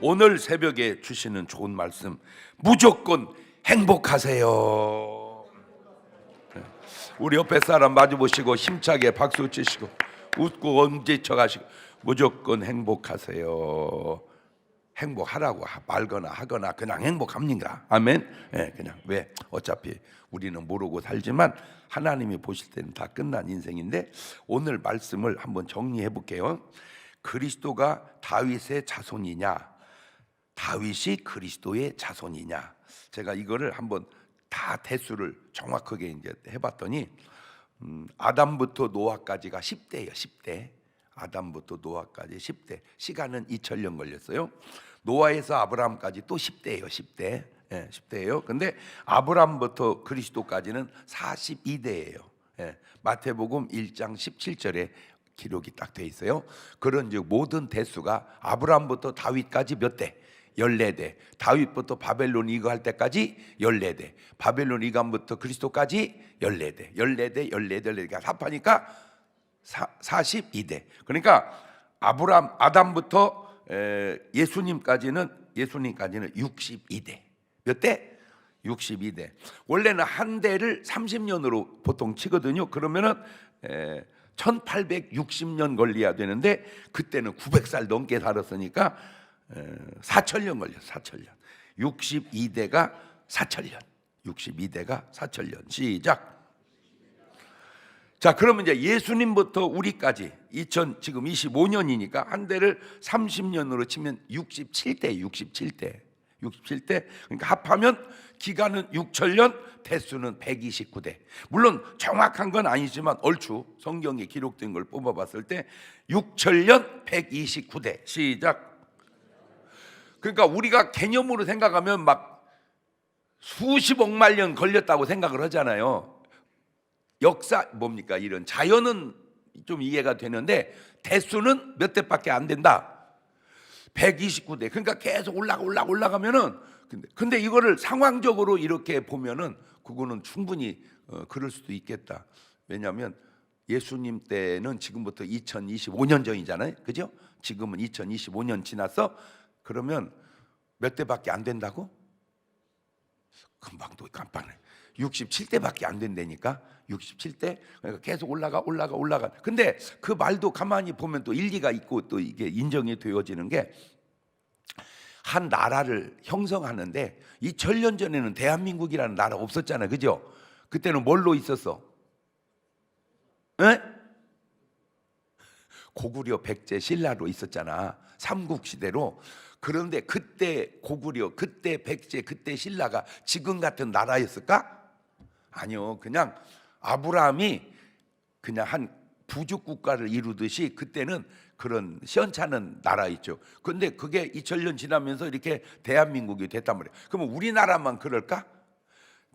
오늘 새벽에 주시는 좋은 말씀, 무조건 행복하세요. 우리 옆에 사람 마주 보시고 힘차게 박수 치시고 웃고 엄지쳐 가시고 무조건 행복하세요. 행복하라고 말거나 하거나 그냥 행복합니다. 아멘. 그냥 왜 어차피 우리는 모르고 살지만 하나님이 보실 때는 다 끝난 인생인데, 오늘 말씀을 한번 정리해 볼게요. 그리스도가 다윗의 자손이냐, 다윗이 그리스도의 자손이냐. 제가 이거를 한번 다 대수를 정확하게 이제 해봤더니 아담부터 노아까지가 10대예요. 10대. 아담부터 노아까지 10대. 시간은 2000년 걸렸어요. 노아에서 아브라함까지 또 10대예요. 10대. 10대예요. 근데 아브라함부터 그리스도까지는 42대예요. 마태복음 1장 17절에 기록이 딱 돼 있어요. 그런즉 모든 대수가 아브라함부터 다윗까지 몇 대? 14대. 다윗부터 바벨론 이거할 때까지 14대. 바벨론 이감부터 그리스도까지 14대. 14대, 14대, 14대. 합하니까 42대. 그러니까 아담부터 예수님까지는 62대. 몇 대? 62대. 원래는 한 대를 30년으로 보통 치거든요. 그러면은 1860년 걸려야 되는데 그때는 900살 넘게 살았으니까 4000년 걸렸어. 4000년. 62대가 4000년. 62대가 4000년. 시작. 자, 그러면 이제 예수님부터 우리까지 지금 25년이니까 한 대를 30년으로 치면 67대. 67대. 그러니까 합하면 기간은 6000년, 대수는 129대. 물론 정확한 건 아니지만 얼추 성경에 기록된 걸 뽑아봤을 때 6000년 129대. 시작. 그러니까 우리가 개념으로 생각하면 막 수십억만 년 걸렸다고 생각을 하잖아요. 역사 뭡니까? 이런 자연은 좀 이해가 되는데 대수는 몇 대밖에 안 된다. 129대. 그러니까 계속 올라가면은 근데 이거를 상황적으로 이렇게 보면은 그거는 충분히 그럴 수도 있겠다. 왜냐하면 예수님 때는 지금부터 2025년 전이잖아요. 그죠? 지금은 2025년 지났어. 그러면 몇 대밖에 안 된다고? 금방 또 깜빡해. 67대밖에 안 된다니까. 67대. 그러니까 계속 올라가. 근데 그 말도 가만히 보면 또 일리가 있고 또 이게 인정이 되어지는 게, 한 나라를 형성하는데 2000년 전에는 대한민국이라는 나라 없었잖아요. 그죠? 그때는 뭘로 있었어? 고구려, 백제, 신라로 있었잖아. 삼국시대로. 그런데 그때 고구려, 그때 백제, 그때 신라가 지금 같은 나라였을까? 아니요. 그냥 아브라함이 그냥 한 부족 국가를 이루듯이 그때는 그런 시원찮은 나라 있죠. 근데 그게 2000년 지나면서 이렇게 대한민국이 됐단 말이에요. 그러면 우리나라만 그럴까?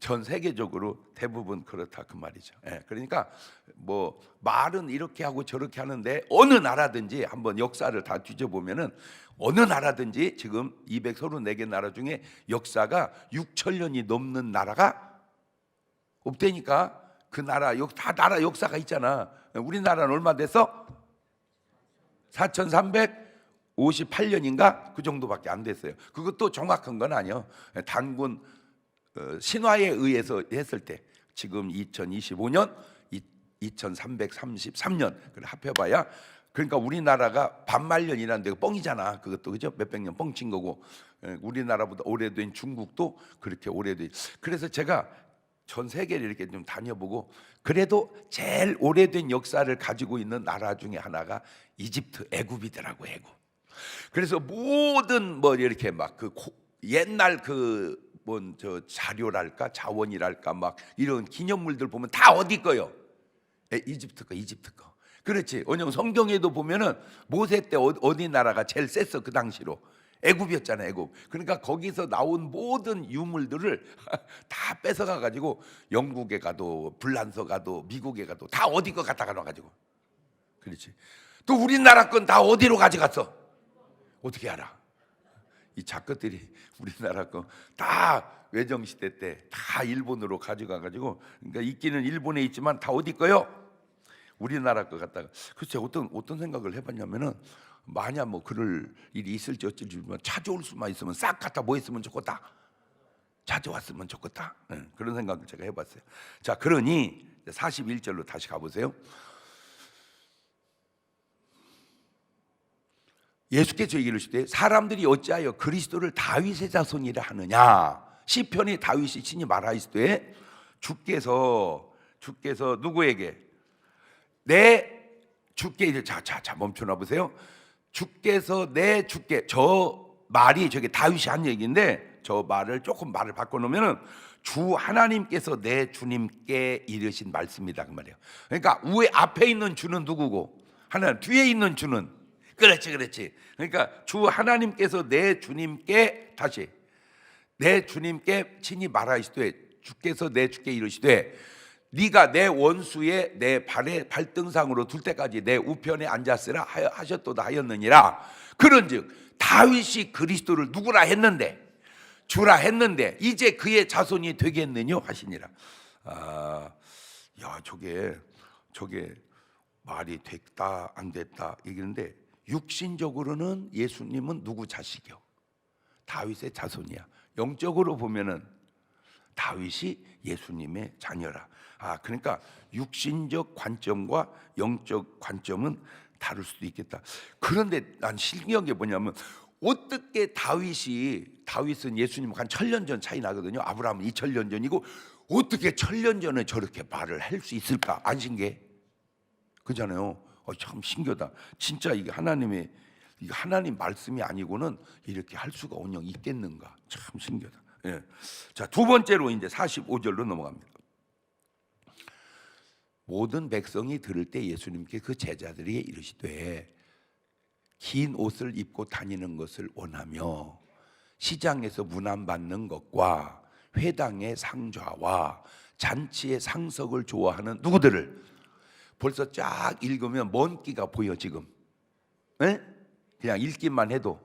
전 세계적으로 대부분 그렇다 그 말이죠. 그러니까 뭐 말은 이렇게 하고 저렇게 하는데 어느 나라든지 한번 역사를 다 뒤져보면은 어느 나라든지 지금 234개 나라 중에 역사가 6000년이 넘는 나라가 없다니까. 그 나라 다 나라 역사가 있잖아. 우리나라는 얼마 됐어? 4358년인가 그 정도밖에 안 됐어요. 그것도 정확한 건 아니에요. 단군 신화에 의해서 했을 때 지금 2025년 2333년 그래 합해봐야, 그러니까 우리나라가 반말년이라는 데가 뻥이잖아. 그것도 그죠? 몇백 년 뻥친 거고, 우리나라보다 오래된 중국도 그렇게 오래된. 그래서 제가 전 세계를 이렇게 좀 다녀보고 그래도 제일 오래된 역사를 가지고 있는 나라 중에 하나가 이집트, 애굽이더라고. 애굽. 그래서 모든 뭐 이렇게 막 그 옛날 그 뭔 저 자료랄까 자원이랄까 막 이런 기념물들 보면 다 어디 거요? 이집트 거. 그렇지. 왜냐면 성경에도 보면은 모세 때 어디 나라가 제일 셌어 그 당시로? 애굽이었잖아요. 애굽. 그러니까 거기서 나온 모든 유물들을 다 뺏어가 가지고 영국에 가도 불란서 가도 미국에 가도 다 어디 거 갖다가 놔가지고. 그렇지. 또 우리나라 건 다 어디로 가져갔어? 어떻게 알아? 이 작것들이 우리나라 거 다 외정시대 때 다 일본으로 가져가 가지고, 그러니까 있기는 일본에 있지만 다 어디 거요? 우리나라 거 갖다가. 글쎄 어떤 생각을 해봤냐면은 만약 뭐 그럴 일이 있을지 어쩔지 모르지만 찾아올 수만 있으면 싹 갖다 뭐 했으면 좋겠다. 찾아왔으면 좋겠다. 그런 생각을 제가 해봤어요. 자, 그러니 41절로 다시 가보세요. 예수께서 이르시되 사람들이 어찌하여 그리스도를 다윗의 자손이라 하느냐. 시편이 다윗이 친히 말하시되 주께서 누구에게 내 주께 이제 자 멈춰놔 보세요. 주께서 내 주께, 저 말이 저게 다윗이 한 얘기인데 저 말을 조금 말을 바꿔놓으면은 주 하나님께서 내 주님께 이르신 말씀이다 그 말이에요. 그러니까 위에 앞에 있는 주는 누구고 하나님 뒤에 있는 주는 그렇지. 그러니까 주 하나님께서 내 주님께 다시 내 주님께 친히 말하시되 주께서 내 주께 이르시되 네가 내 원수의 내 발등상으로 둘 때까지 내 우편에 앉았으라 하셨도다 하였느니라. 그런즉 다윗이 그리스도를 누구라 했는데 주라 했는데 이제 그의 자손이 되겠느냐 하시니라. 야 저게 말이 됐다 안 됐다 얘기는데 육신적으로는 예수님은 누구 자식이요? 다윗의 자손이야. 영적으로 보면은 다윗이 예수님의 자녀라. 그러니까 육신적 관점과 영적 관점은 다를 수도 있겠다. 그런데 난 신기한 게 뭐냐면 어떻게 다윗은 예수님과 한 1000년 전 차이 나거든요. 아브라함은 2000년 전이고 어떻게 1000년 전에 저렇게 말을 할 수 있을까? 안 신기해? 그잖아요. 참 신기하다. 진짜 이게 하나님 말씀이 아니고는 이렇게 할 수가 있겠는가? 참 신기하다. 예. 자, 두 번째로 이제 45절로 넘어갑니다. 모든 백성이 들을 때 예수님께 그 제자들이 이르시되 긴 옷을 입고 다니는 것을 원하며 시장에서 문안받는 것과 회당의 상좌와 잔치의 상석을 좋아하는 누구들을 벌써 쫙 읽으면 먼 끼가 보여 지금. 에? 그냥 읽기만 해도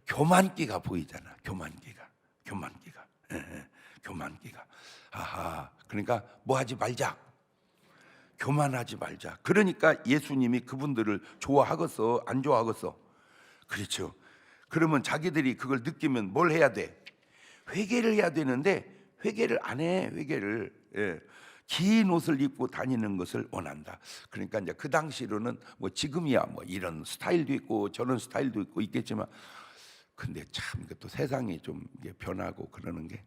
교만기가 보이잖아. 교만기가. 그러니까 뭐 하지 말자. 교만하지 말자. 그러니까 예수님이 그분들을 좋아하겠어 안 좋아하겠어? 그렇죠. 그러면 자기들이 그걸 느끼면 뭘 해야 돼? 회개를 해야 되는데 회개를 안 해. 긴 옷을 입고 다니는 것을 원한다. 그러니까 이제 그 당시로는 뭐 지금이야 뭐 이런 스타일도 있고 저런 스타일도 있고 있겠지만 근데 참 또 세상이 좀 변하고 그러는 게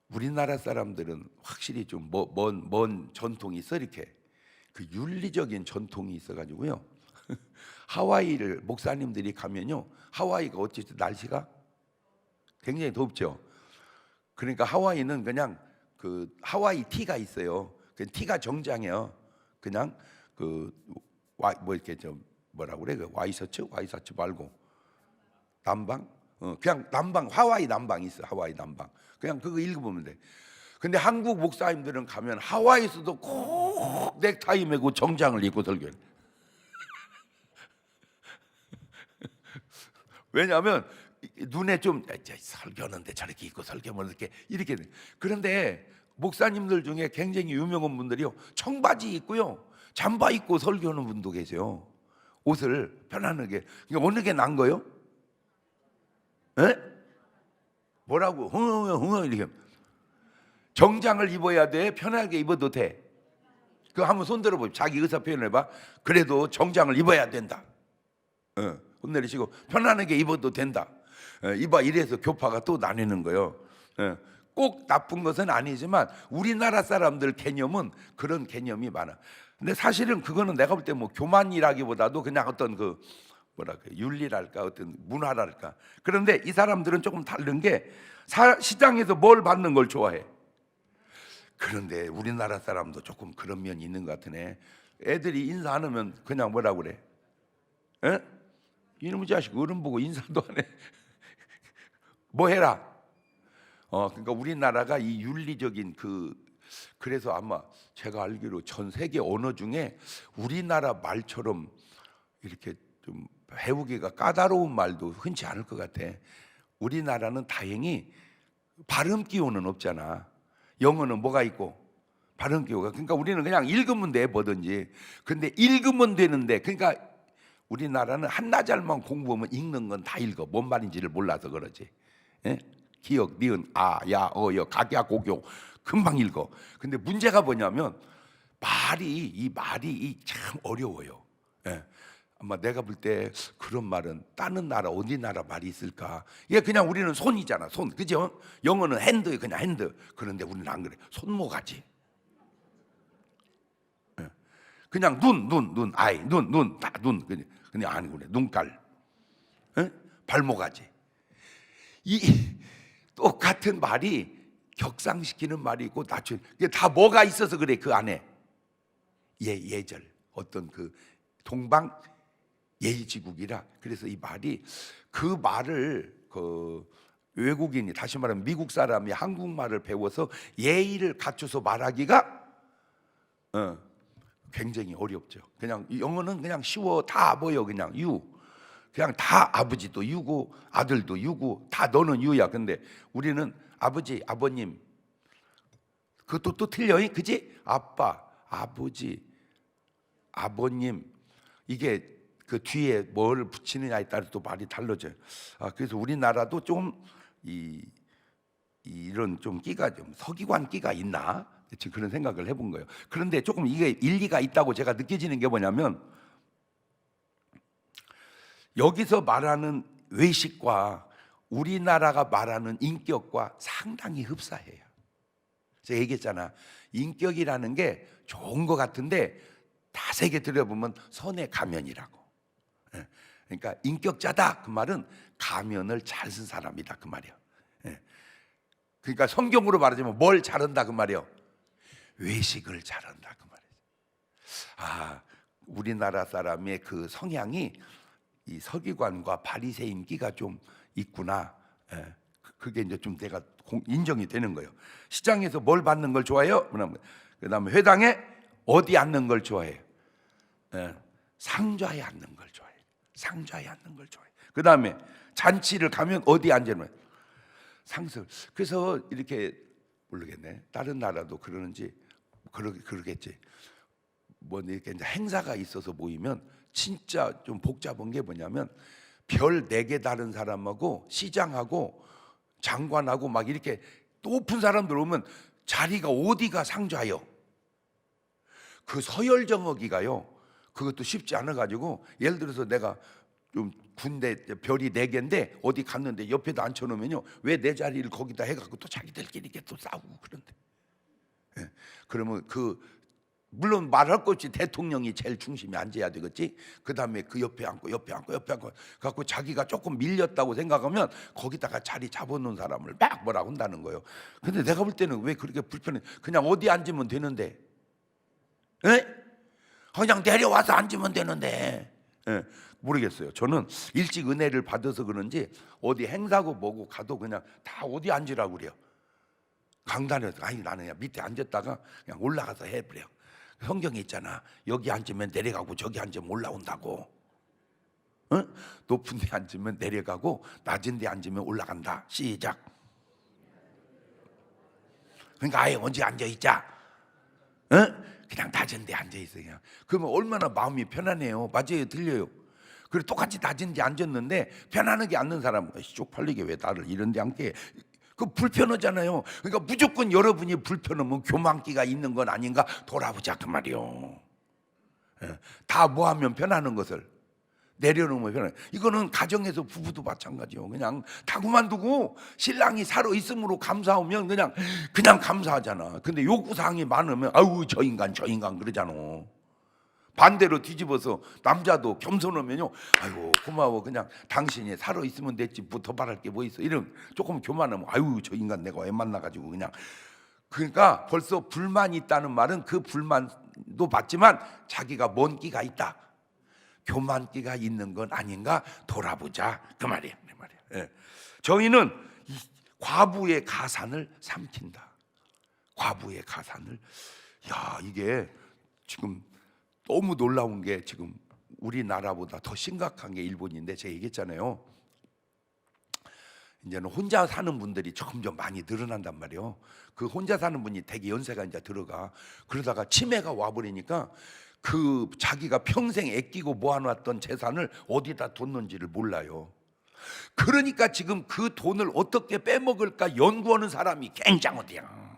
우리나라 사람들은 확실히 좀 먼 전통이 있어. 이렇게 그 윤리적인 전통이 있어가지고요. 하와이를 목사님들이 가면요, 하와이가 어쨌든 날씨가 굉장히 덥죠. 그러니까 하와이는 그냥 그 하와이 티가 있어요. 그 티가 정장이에요. 그냥 그 뭐 이렇게 좀 뭐라고 그래? 그 와이셔츠 말고 남방? 그냥 남방, 하와이 남방 있어. 하와이 남방. 그냥 그거 읽어보면 돼. 근데 한국 목사님들은 가면 하와이에서도 꼭 넥타이 메고 정장을 입고 설교해. 왜냐하면 눈에 좀 설교하는데 저렇게 입고 설교하면 이렇게 돼. 그런데 목사님들 중에 굉장히 유명한 분들이요, 청바지 입고요 잠바 입고 설교하는 분도 계세요. 옷을 편안하게. 그러니까 어느 게 나은 거요? 에? 뭐라고? 흥 이렇게. 정장을 입어야 돼? 편하게 입어도 돼? 그거 한번 손 들어보세요. 자기 의사 표현해봐. 그래도 정장을 입어야 된다. 손 내리시고 편안하게 입어도 된다. 이봐, 이래서 교파가 또 나뉘는 거예요. 꼭 나쁜 것은 아니지만 우리나라 사람들 개념은 그런 개념이 많아. 근데 사실은 그거는 내가 볼 때 뭐 교만이라기보다도 그냥 어떤 그 윤리랄까 어떤 문화랄까. 그런데 이 사람들은 조금 다른 게 시장에서 뭘 받는 걸 좋아해. 그런데 우리나라 사람도 조금 그런 면이 있는 것 같으네. 애들이 인사 안 하면 그냥 뭐라고 그래? 이놈의 자식 어른 보고 인사도 안 해. 뭐 해라. 그러니까 우리나라가 이 윤리적인 그래서 아마 제가 알기로 전 세계 언어 중에 우리나라 말처럼 이렇게 좀 배우기가 까다로운 말도 흔치 않을 것 같아. 우리나라는 다행히 발음 기호는 없잖아. 영어는 뭐가 있고 발음 기호가. 그러니까 우리는 그냥 읽으면 돼 뭐든지. 근데 읽으면 되는데, 그러니까 우리나라는 한나절만 공부하면 읽는 건 다 읽어. 뭔 말인지를 몰라서 그러지. 예? 기역, 니은, 아, 야, 어여, 각야, 고교 금방 읽어. 근데 문제가 뭐냐면 이 말이 참 어려워요. 예. 아마 내가 볼 때 그런 말은 다른 나라 어디 나라 말이 있을까? 이게 그냥 우리는 손이잖아, 손, 그죠? 영어는 핸드, 그냥 핸드. 그런데 우리는 안 그래. 손모가지. 예. 그냥 눈, 아이, 눈, 다 눈. 그냥 아니고 그래. 눈깔, 예? 발모가지. 이 똑같은 말이 격상시키는 말이 있고 낮추. 이게 다 뭐가 있어서 그래 그 안에. 예절, 어떤 그 동방 예의지국이라. 그래서 이 말이 그 말을 그 외국인이, 다시 말하면 미국 사람이 한국말을 배워서 예의를 갖춰서 말하기가 굉장히 어렵죠. 그냥 영어는 그냥 쉬워. 다 뭐요, 그냥 그냥 다 아버지도 유고 아들도 유고 다 너는 유야. 근데 우리는 아버지, 아버님, 그것도 또 틀려, 그지? 아빠, 아버지, 아버님, 이게 그 뒤에 뭘 붙이느냐에 따라 또 말이 달라져요. 그래서 우리나라도 좀 이런 좀 끼가, 좀 서기관 끼가 있나? 지금 그런 생각을 해본 거예요. 그런데 조금 이게 일리가 있다고 제가 느껴지는 게 뭐냐면, 여기서 말하는 외식과 우리나라가 말하는 인격과 상당히 흡사해요. 제가 얘기했잖아, 인격이라는 게 좋은 것 같은데 자세히 들여보면 선의 가면이라고. 그러니까 인격자다 그 말은 가면을 잘 쓴 사람이다 그 말이에요. 그러니까 성경으로 말하자면 뭘 잘한다 그 말이에요. 외식을 잘한다 그 말이에요. 우리나라 사람의 그 성향이 이 서기관과 바리새인 끼가 좀 있구나. 그게 이제 좀 내가 인정이 되는 거예요. 시장에서 뭘 받는 걸 좋아해요? 그다음에 회당에 어디 앉는 걸 좋아해요? 상좌에 앉는 걸 좋아해요. 상좌에 앉는 걸 좋아해요. 그다음에 잔치를 가면 어디 앉으면 상설. 그래서 이렇게 모르겠네. 다른 나라도 그러는지 그러겠지. 뭐 이렇게 이제 행사가 있어서 모이면 진짜 좀 복잡한 게 뭐냐면 별 4개 다른 사람하고 시장하고 장관하고 막 이렇게 높은 사람들 오면 자리가 어디가 상좌요. 그 서열정하기가요, 그것도 쉽지 않아 가지고, 예를 들어서 내가 좀 군대 별이 4개인데 어디 갔는데 옆에다 앉혀놓으면요, 왜 내 자리를 거기다 해갖고 또 자기들끼리 이렇게 또 싸우고 그런데. 그러면 물론 말할 것 없이 대통령이 제일 중심에 앉아야 되겠지. 그 다음에 그 옆에 앉고 갖고 자기가 조금 밀렸다고 생각하면 거기다가 자리 잡아놓은 사람을 막 뭐라고 한다는 거예요. 근데 내가 볼 때는 왜 그렇게 불편해? 그냥 어디 앉으면 되는데, 그냥 내려와서 앉으면 되는데. 모르겠어요. 저는 일찍 은혜를 받아서 그런지 어디 행사고 뭐고 가도 그냥 다 어디 앉으라고 그래요. 강단에서. 나는 그냥 밑에 앉았다가 그냥 올라가서 해버려. 성경에 있잖아, 여기 앉으면 내려가고 저기 앉으면 올라온다고. 높은 데 앉으면 내려가고 낮은 데 앉으면 올라간다. 시작. 그러니까 아예 언제 앉아있자. 그냥 낮은 데 앉아있어요. 그러면 얼마나 마음이 편안해요. 맞아요, 들려요. 그리고 똑같이 낮은 데 앉았는데 편안하게 앉는 사람은 쪽팔리게 왜 나를 이런 데 앉게 해. 그 불편하잖아요. 그러니까 무조건 여러분이 불편하면 교만기가 있는 건 아닌가 돌아보자 그 말이요. 다 뭐하면 편하는 것을 내려놓으면 편해. 이거는 가정에서 부부도 마찬가지요. 그냥 다 그만두고 신랑이 살아 있음으로 감사하면 그냥 감사하잖아. 근데 요구사항이 많으면 아우 저 인간 그러잖아. 반대로 뒤집어서 남자도 겸손하면요, 아이고 고마워, 그냥 당신이 살아 있으면 됐지 뭐 더 바랄 게 뭐 있어. 이런 조금 교만하면 아유 저 인간 내가 왜 만나가지고 그냥. 그러니까 벌써 불만이 있다는 말은 그 불만도 맞지만 자기가 뭔 끼가 있다, 교만기가 있는 건 아닌가 돌아보자 그 말이에요. 저희는 이 과부의 가산을 삼킨다. 과부의 가산을. 이게 지금 너무 놀라운 게, 지금 우리나라보다 더 심각한 게 일본인데, 제가 얘기했잖아요. 이제는 혼자 사는 분들이 점점 많이 늘어난단 말이에요. 그 혼자 사는 분이 되게 연세가 이제 들어가. 그러다가 치매가 와버리니까 그 자기가 평생 아끼고 모아놨던 재산을 어디다 뒀는지를 몰라요. 그러니까 지금 그 돈을 어떻게 빼먹을까 연구하는 사람이 굉장하대요.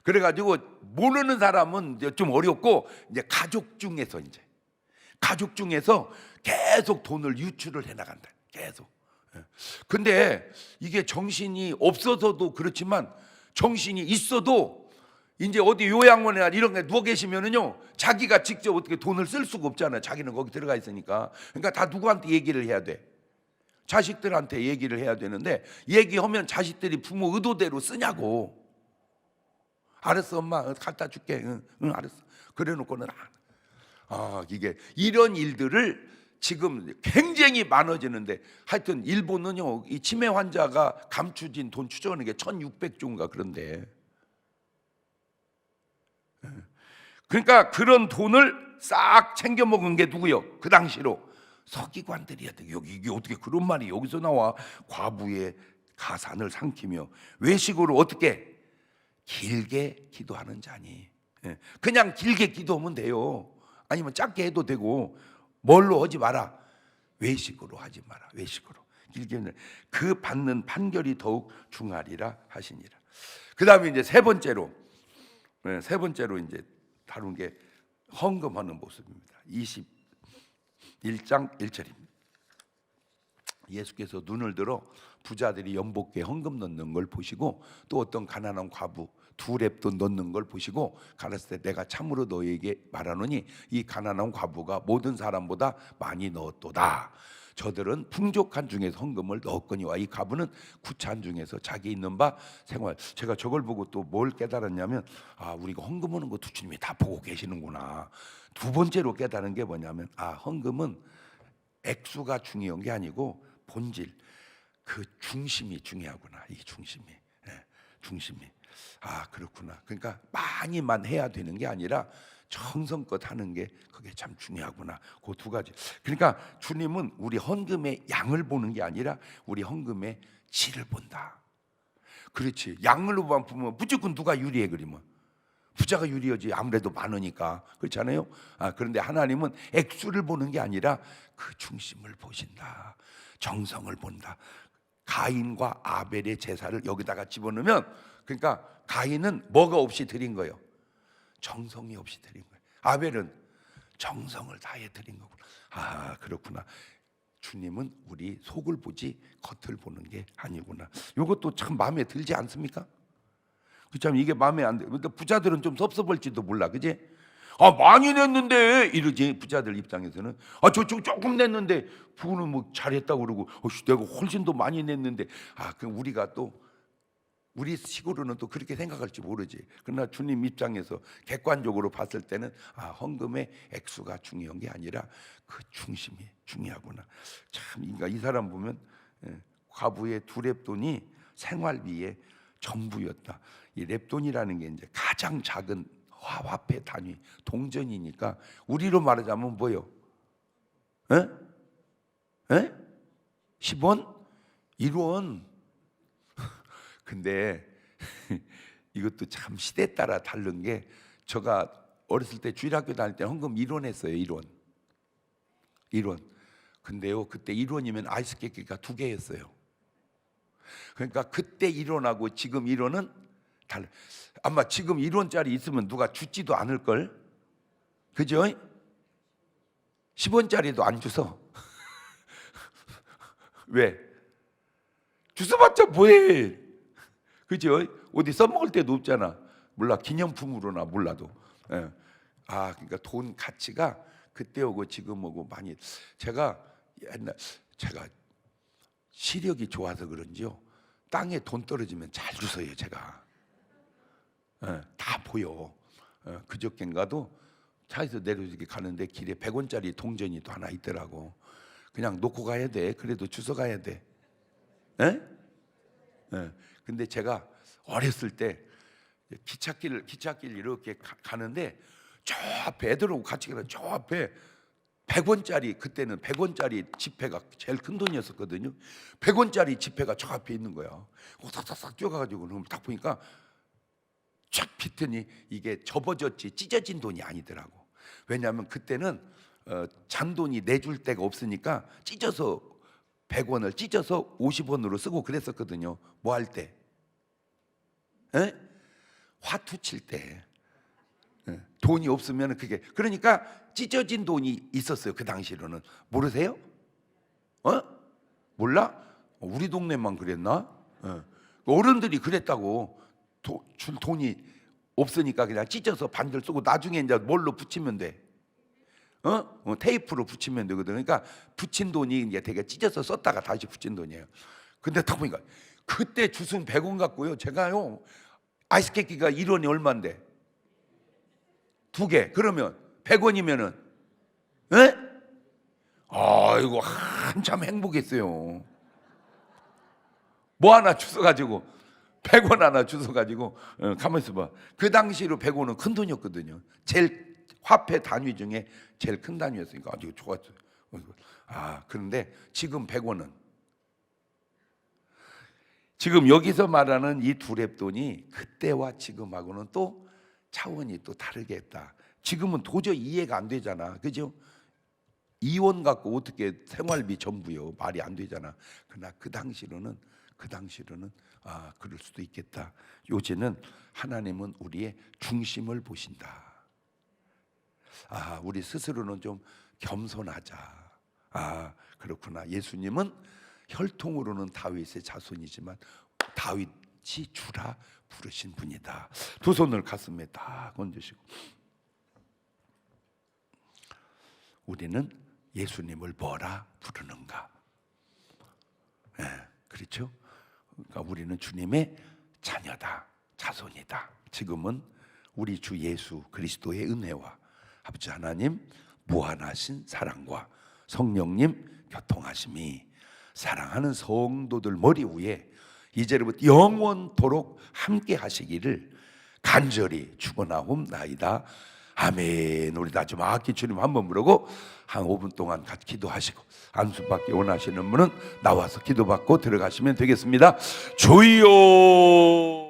그래가지고 모르는 사람은 이제 좀 어렵고, 이제 가족 중에서 계속 돈을 유출을 해 나간다. 계속. 근데 이게 정신이 없어서도 그렇지만, 정신이 있어도 이제 어디 요양원이나 이런 데 누워 계시면은요, 자기가 직접 어떻게 돈을 쓸 수가 없잖아요. 자기는 거기 들어가 있으니까. 그러니까 다 누구한테 얘기를 해야 돼? 자식들한테 얘기를 해야 되는데, 얘기하면 자식들이 부모 의도대로 쓰냐고. 알았어, 엄마 갖다 줄게. 응, 알았어. 그래놓고는 이게 이런 일들을 지금 굉장히 많아지는데, 하여튼 일본은요, 이 치매 환자가 감추진 돈 추적하는 게 1600조인가 그런데, 그러니까 그런 돈을 싹 챙겨 먹은 게 누구요? 그 당시로 서기관들이야. 여기 이게 어떻게 그런 말이 여기서 나와? 과부의 가산을 삼키며 외식으로 어떻게 길게 기도하는 자니. 그냥 길게 기도하면 돼요. 아니면 짧게 해도 되고, 뭘로 하지 마라? 외식으로 하지 마라. 외식으로 길게는 그 받는 판결이 더욱 중하리라 하시니라. 그 다음에 이제 세 번째로 이제 다룬 게 헌금하는 모습입니다. 21장 1절입니다. 예수께서 눈을 들어 부자들이 연복에 헌금 넣는 걸 보시고, 또 어떤 가난한 과부 2렙돈 넣는 걸 보시고 가라사대 내가 참으로 너에게 말하노니 이 가난한 과부가 모든 사람보다 많이 넣었도다. 저들은 풍족한 중에서 헌금을 넣었거니와 이 과부는 구찬 중에서 자기 있는 바 생활. 제가 저걸 보고 또 뭘 깨달았냐면, 우리가 헌금하는 거 주님이 다 보고 계시는구나. 두 번째로 깨달은 게 뭐냐면, 헌금은 액수가 중요한 게 아니고 본질, 그 중심이 중요하구나. 이 중심이. 그렇구나. 그러니까 많이만 해야 되는 게 아니라 정성껏 하는 게 그게 참 중요하구나. 그 두 가지. 그러니까 주님은 우리 헌금의 양을 보는 게 아니라 우리 헌금의 질을 본다. 그렇지. 양으로만 보면 무조건 누가 유리해? 그러면 부자가 유리하지. 아무래도 많으니까. 그렇잖아요. 그런데 하나님은 액수를 보는 게 아니라 그 중심을 보신다. 정성을 본다. 가인과 아벨의 제사를 여기다가 집어넣으면, 그러니까 가인은 뭐가 없이 드린 거예요? 정성이 없이 드린 거예요. 아벨은 정성을 다해 드린 거구나. 그렇구나. 주님은 우리 속을 보지 겉을 보는 게 아니구나. 이것도 참 마음에 들지 않습니까? 참 이게 마음에 안 돼. 근데 부자들은 좀 섭섭할지도 몰라, 그지? 많이 냈는데 이러지. 부자들 입장에서는 저 조금 냈는데 부부는 뭐 잘했다고 그러고, 내가 훨씬 더 많이 냈는데. 그럼 우리가 또 우리 식으로는 또 그렇게 생각할지 모르지. 그러나 주님 입장에서 객관적으로 봤을 때는 헌금의 액수가 중요한 게 아니라 그 중심이 중요하구나. 참, 그러니까 이 사람 보면 과부의 2렙돈이 생활비의 전부였다. 이 렙돈이라는 게 이제 가장 작은 화폐 단위, 동전이니까 우리로 말하자면 뭐요? 10원? 1원? 근데 이것도 참 시대에 따라 다른 게, 제가 어렸을 때 주일학교 다닐 때 헌금 1원 했어요. 1원. 근데요, 그때 1원이면 아이스 깨끼가 2개였어요. 그러니까 그때 1원하고 지금 1원은 달라. 아마 지금 1원짜리 있으면 누가 주지도 않을걸? 그죠? 10원짜리도 안 주서. 왜? 주워봤자 뭐해? 그죠? 어디 써먹을 데도 없잖아. 몰라, 기념품으로나 몰라도. 그러니까 돈 가치가 그때하고 지금하고 많이. 제가 시력이 좋아서 그런지요, 땅에 돈 떨어지면 잘 주워요. 제가 다 보여. 그저껜가도 차에서 내려오게 가는데 길에 100원짜리 동전이 또 하나 있더라고. 그냥 놓고 가야 돼. 그래도 주워 가야 돼. 근데 제가 어렸을 때 기찻길 이렇게 가는데, 저 앞에 애들하고 같이 가는 저 앞에 100원짜리, 그때는 100원짜리 지폐가 제일 큰 돈이었었거든요. 100원짜리 지폐가 저 앞에 있는 거야. 싹싹싹 뛰어가가지고 딱 보니까 쫙 빗더니 이게 접어졌지 찢어진 돈이 아니더라고. 왜냐하면 그때는 잔돈이 내줄 데가 없으니까 찢어서 100원을 찢어서 50원으로 쓰고 그랬었거든요. 뭐 할 때? 에? 화투 칠 때. 돈이 없으면 그게, 그러니까 찢어진 돈이 있었어요. 그 당시로는. 모르세요? 몰라? 우리 동네만 그랬나? 어른들이 그랬다고. 줄 돈이 없으니까 그냥 찢어서 반절 쓰고 나중에 이제 뭘로 붙이면 돼? 테이프로 붙이면 되거든. 그러니까 붙인 돈이 이제 되게 찢어서 썼다가 다시 붙인 돈이에요. 근데 딱 보니까 그때 주순 100원 갖고요. 제가요 아이스 깨끼가 1원이 얼마인데? 2개. 그러면 100원이면은 아이고 한참 행복했어요. 뭐 하나 주워가지고 100원 하나 주워가지고 가만히 있어봐. 그 당시로 100원은 큰 돈이었거든요. 제일 화폐 단위 중에 제일 큰 단위였으니까 아주 좋았어요. 그런데 지금 100원은, 지금 여기서 말하는 이 두 랩돈이 그때와 지금하고는 또 차원이 또 다르겠다. 지금은 도저히 이해가 안 되잖아, 그죠? 2원 갖고 어떻게 생활비 전부요? 말이 안 되잖아. 그러나 그 당시로는 그럴 수도 있겠다. 요새는 하나님은 우리의 중심을 보신다. 우리 스스로는 좀 겸손하자. 그렇구나. 예수님은 혈통으로는 다윗의 자손이지만 다윗이 주라 부르신 분이다. 두 손을 가슴에 다 얹으시고, 우리는 예수님을 뭐라 부르는가? 그렇죠? 그러니까 우리는 주님의 자녀다, 자손이다. 지금은 우리 주 예수 그리스도의 은혜와 아버지 하나님 무한하신 사랑과 성령님 교통하심이 사랑하는 성도들 머리 위에 이제부터 영원토록 함께 하시기를 간절히 축원하옵나이다. 아멘. 우리 다 좀 악기 주님 한번 부르고 한 5분 동안 같이 기도하시고, 안수받기 원하시는 분은 나와서 기도받고 들어가시면 되겠습니다. 주여.